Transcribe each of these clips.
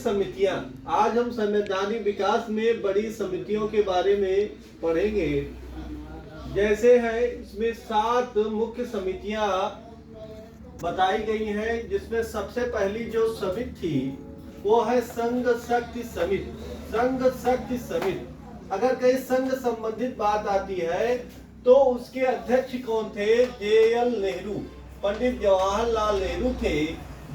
समितियां। आज हम संवैधानिक विकास में बड़ी समितियों के बारे में पढ़ेंगे। जैसे है इसमें 7 मुख्य समितियां बताई गई हैं, जिसमें सबसे पहली जो समिति थी वो है संघ शक्ति समिति। संघ शक्ति समिति, अगर कहीं संघ संबंधित बात आती है तो उसके अध्यक्ष कौन थे? JL नेहरू, पंडित जवाहरलाल नेहरू थे।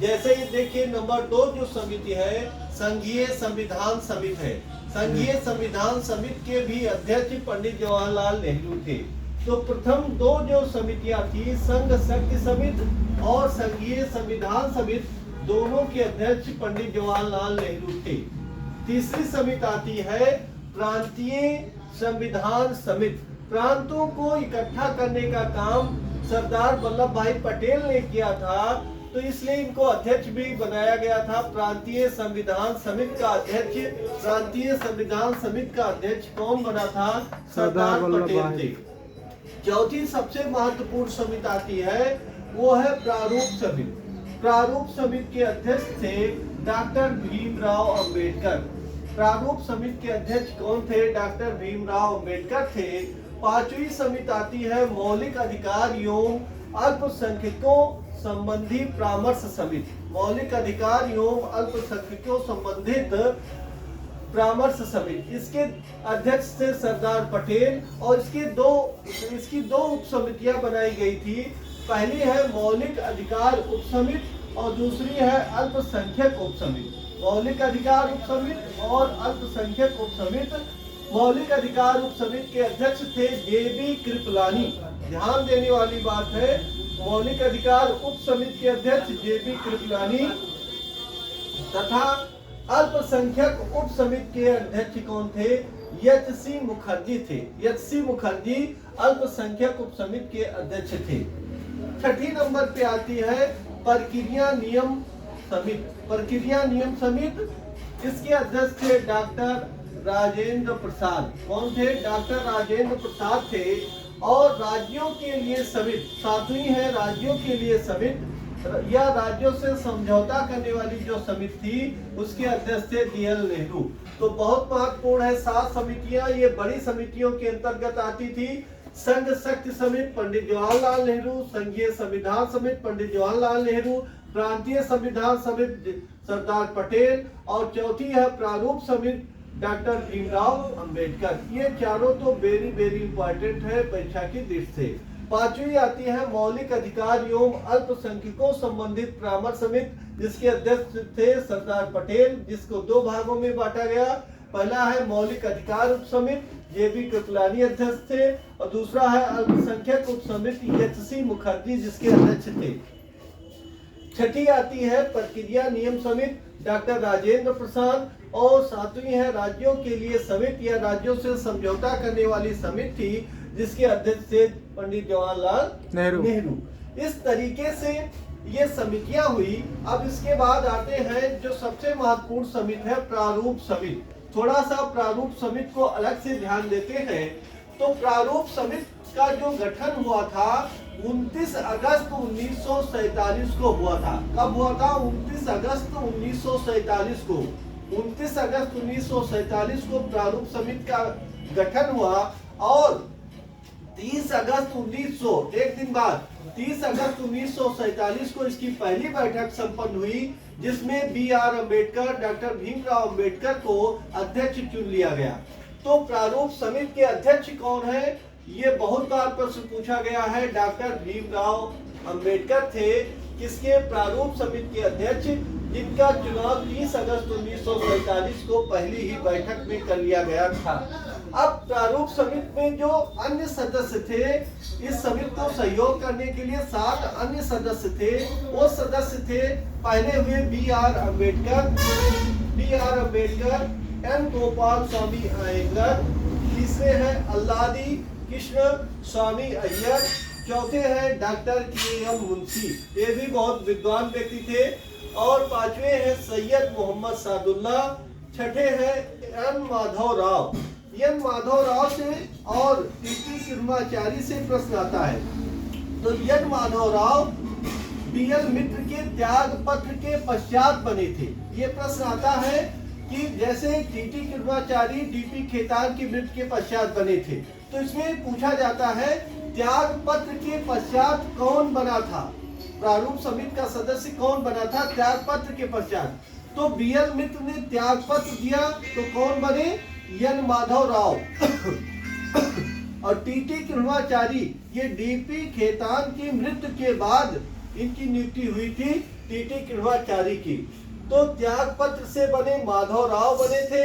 जैसे ही देखिए नंबर 2 जो समिति है संघीय संविधान समिति है। संघीय संविधान समिति के भी अध्यक्ष पंडित जवाहरलाल नेहरू थे। तो प्रथम 2 जो समितियां थी, संघ शक्ति समिति और संघीय संविधान समिति, दोनों के अध्यक्ष पंडित जवाहरलाल नेहरू थे। तीसरी समिति आती है प्रांतीय संविधान समिति। प्रांतों को इकट्ठा करने का काम सरदार वल्लभ भाई पटेल ने किया था, तो इसलिए इनको अध्यक्ष भी बनाया गया था। प्रांतीय संविधान समिति का अध्यक्ष, प्रांतीय संविधान समिति का अध्यक्ष कौन बना था? सरदार पटेल थे। चौथी सबसे महत्वपूर्ण समिति आती है वो है प्रारूप समिति। प्रारूप समिति के अध्यक्ष थे डॉक्टर भीमराव अंबेडकर। प्रारूप समिति के अध्यक्ष कौन थे? डॉक्टर भीमराव अंबेडकर थे। पांचवी समिति आती है मौलिक अधिकार एवं अल्पसंख्यकों संबंधी परामर्श समिति। मौलिक अधिकार एवं अल्पसंख्यकों संबंधित परामर्श समिति, इसके अध्यक्ष थे सरदार पटेल। और इसकी दो उप समितियां बनाई गई थी। पहली है मौलिक अधिकार उप समिति और दूसरी है अल्पसंख्यक उप समिति। मौलिक अधिकार उप समिति और अल्पसंख्यक उप समिति। मौलिक अधिकार उप समिति के अध्यक्ष थे JB कृपलानी। ध्यान देने वाली बात है, मौलिक अधिकार उप समिति के अध्यक्ष JB कृपलानी तथा अल्पसंख्यक उप समिति के अध्यक्ष कौन थे? HC मुखर्जी थे। HC मुखर्जी अल्पसंख्यक उप समिति के अध्यक्ष थे। छठी नंबर पे आती है प्रक्रिया नियम समिति। प्रक्रिया नियम समिति, इसके अध्यक्ष थे डॉक्टर राजेंद्र प्रसाद। कौन थे? डॉक्टर राजेंद्र प्रसाद थे। और राज्यों के लिए समिति, सातवीं है राज्यों के लिए समिति, या राज्यों से समझौता करने वाली जो समिति थी उसके अध्यक्ष थे DL नेहरू। तो बहुत महत्वपूर्ण है 7 समितियां, ये बड़ी समितियों के अंतर्गत आती थी। संघ शक्ति समिति पंडित जवाहरलाल नेहरू, संघीय संविधान समिति पंडित जवाहरलाल नेहरू, प्रांतीय संविधान समिति सरदार पटेल और चौथी है प्रारूप समिति डॉक्टर भीमराव अंबेडकर। ये चारों तो वेरी इंपॉर्टेंट है परीक्षा की दृष्टि से। पांचवी आती है मौलिक अधिकार एवं अल्पसंख्यकों संबंधित परामर्श समिति, जिसके अध्यक्ष थे सरदार पटेल, जिसको 2 भागों में बांटा गया। पहला है मौलिक अधिकार उप समिति, JB कृपलानी अध्यक्ष थे, और दूसरा है अल्पसंख्यक उप समिति HC मुखर्जी, जिसके अध्यक्ष थे। छठी आती है प्रक्रिया नियम समिति डॉक्टर राजेंद्र प्रसाद, और सातवीं है राज्यों के लिए समिति या राज्यों से समझौता करने वाली समिति थी, जिसके अध्यक्ष थे पंडित जवाहरलाल नेहरू। इस तरीके से ये समितियां हुई। अब इसके बाद आते हैं जो सबसे महत्वपूर्ण समिति है प्रारूप समिति। थोड़ा सा प्रारूप समिति को अलग से ध्यान देते हैं। तो प्रारूप समिति का जो गठन हुआ था 29 अगस्त 1947 को हुआ था। कब हुआ था? 29 अगस्त 1947 को। 29 अगस्त 1947 को प्रारूप समिति का गठन हुआ और 30 अगस्त 1900, एक दिन बाद 30 अगस्त 1947 को इसकी पहली बैठक संपन्न हुई, जिसमें BR अम्बेडकर, डॉक्टर भीमराव अम्बेडकर को अध्यक्ष चुन लिया गया। तो प्रारूप समिति के अध्यक्ष कौन है? ये बहुत बार प्रश्न पूछा गया है। डॉक्टर भीमराव अंबेडकर थे किसके? प्रारूप समिति के अध्यक्ष, जिनका चुनाव 30 अगस्त 1947 को पहली ही बैठक में कर लिया गया था। अब प्रारूप समिति में जो अन्य सदस्य थे, इस समिति को सहयोग करने के लिए 7 अन्य सदस्य थे। वो सदस्य थे, पहले हुए BR अम्बेडकर, N गोपाल स्वामी अयंगर, तीसरे हैं अल्लादी कृष्ण स्वामी अय्यर, चौथे हैं डॉक्टर KM मुंशी, ये भी बहुत विद्वान व्यक्ति थे, और पांचवे हैं सैयद मोहम्मद सादुल्ला, छठे हैं N माधव राव। N माधव राव से और TT कृष्णाचारी से प्रश्न आता है। तो N माधव राव बीएल मित्र के त्याग पत्र के पश्चात बने थे। ये प्रश्न आता है कि जैसे टीटी कृपाचारी डीपी खेतान की मृत्यु के पश्चात बने थे, तो इसमें पूछा जाता है त्याग पत्र के पश्चात कौन बना था, प्रारूप समिति का सदस्य कौन बना था त्याग पत्र के पश्चात। तो बीएल मित्र ने त्याग पत्र दिया तो कौन बने, एन माधव राव और टीटी कृपाचारी ये डीपी खेतान की मृत्यु के बाद इनकी नियुक्ति हुई थी टीटी कृपाचारी की। तो त्याग पत्र से बने माधव राव बने थे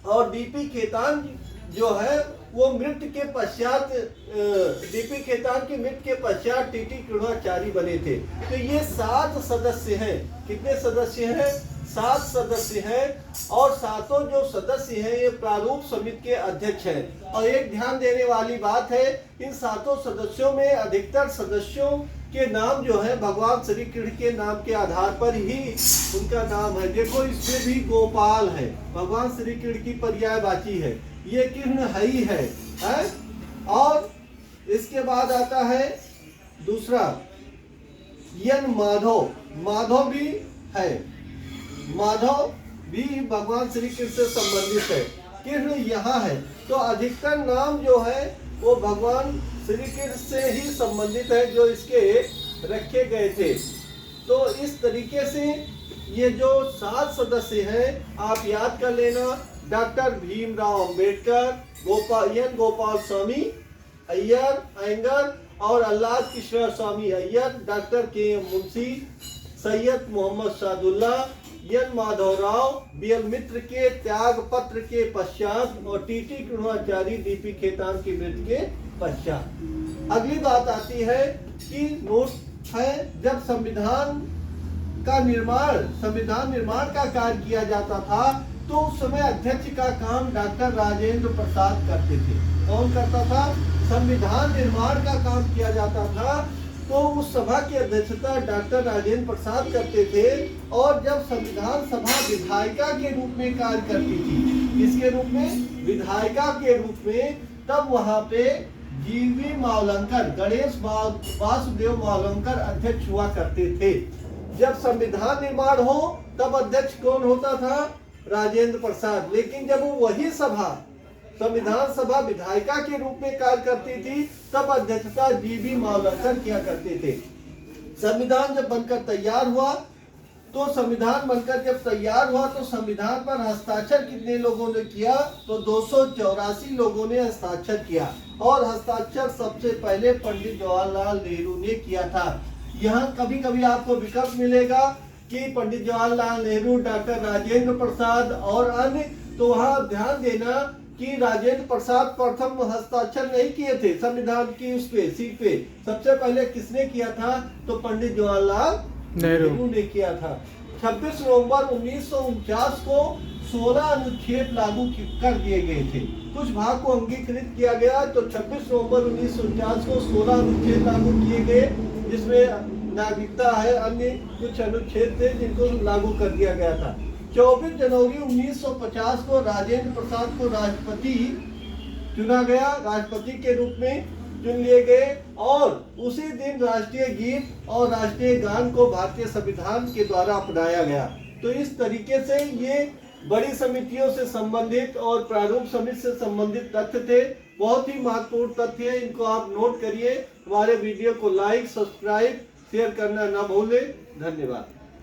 और डीपी खेतान जो है वो मृत्यु के पश्चात डीपी खेतान की मृत्यु के पश्चात टीटी कृपाचारी बने थे। तो ये 7 सदस्य हैं। कितने सदस्य हैं, 7 सदस्य हैं और सातों जो सदस्य हैं ये प्रारूप समिति के अध्यक्ष हैं। और एक ध्यान देने वाली बात है, इन सातों सदस्यों में अधिकतर सदस्यों के नाम जो है भगवान श्री कृष्ण के नाम के आधार पर ही उनका नाम है। देखो इसमें भी गोपाल है, भगवान श्री कृष्ण की पर्यायवाची है, ये कृष्ण हई है? और इसके बाद आता है दूसरा यन माधव, माधव भी है, माधव भी भगवान श्री कृष्ण से संबंधित है, कृष्ण यहाँ है। तो अधिकतर नाम जो है वो भगवान श्री कृष्ण से ही संबंधित है जो इसके रखे गए थे। तो इस तरीके से ये जो 7 सदस्य हैं आप याद कर लेना, डॉक्टर भीमराव अंबेडकर, गोपाल स्वामी अय्यर अयंगर और आह्लाद किशोर स्वामी अय्यर, डॉक्टर के मुंशी, सैयद मोहम्मद सादुल्ला, एन माधव राव, बीएल मित्र के त्याग पत्र के पश्चात और टीटी कृपाचारी डीपी खेतान की मृत्यु के पश्चात। अगली बात आती है कि नोट है जब संविधान निर्माण का कार्य किया जाता था तो उस समय अध्यक्ष का काम डॉक्टर राजेंद्र प्रसाद करते थे। कौन करता था, संविधान निर्माण का काम किया जाता था तो उस सभा की अध्यक्षता डॉक्टर राजेंद्र प्रसाद करते थे। और जब संविधान सभा विधायिका के रूप में कार्य करती थी, किसके रूप में, विधायिका के रूप में, तब वहां पे जीवी मावलंकर, गणेश वासुदेव मावलंकर अध्यक्ष हुआ करते थे। जब संविधान निर्माण हो तब अध्यक्ष कौन होता था, राजेंद्र प्रसाद। लेकिन जब वो वही सभा संविधान सभा विधायिका के रूप में कार्य करती थी तब अध्यक्षता जीवी मावलंकर किया करते थे। संविधान जब बनकर तैयार हुआ तो संविधान बनकर जब तैयार हुआ तो संविधान पर हस्ताक्षर कितने लोगों ने किया, तो 284 लोगों ने हस्ताक्षर किया। और हस्ताक्षर सबसे पहले पंडित जवाहरलाल नेहरू ने किया था। यहाँ कभी कभी आपको विकल्प मिलेगा कि पंडित जवाहरलाल नेहरू, डॉक्टर राजेंद्र प्रसाद और अन्य, तो वहाँ ध्यान देना कि राजेंद्र प्रसाद प्रथम हस्ताक्षर नहीं किए थे संविधान की उस पे सीट पे। सबसे पहले किसने किया था, तो पंडित जवाहरलाल नेहरू ने किया था। 26 नवंबर 1949 को 16 अनुच्छेद लागू कर दिए गए थे। कुछ भाग को अंगीकृत किया गया तो 26 नवंबर 1949 को 16 अनुच्छेद लागू किए गए, जिसमें नागरिकता है, अन्य कुछ अनुच्छेद थे जिनको लागू कर दिया गया था। 24 जनवरी 1950 को राजेंद्र प्रसाद को राष्ट्रपति चुना गया, राष्ट्रपति के रूप में चुन लिए गए। और उसी दिन राष्ट्रीय गीत और राष्ट्रीय गान को भारतीय संविधान के द्वारा अपनाया गया। तो इस तरीके से ये बड़ी समितियों से संबंधित और प्रारूप समिति से संबंधित तथ्य थे। बहुत ही महत्वपूर्ण तथ्य है, इनको आप नोट करिए। हमारे वीडियो को लाइक, सब्सक्राइब, शेयर करना ना भूलें। धन्यवाद।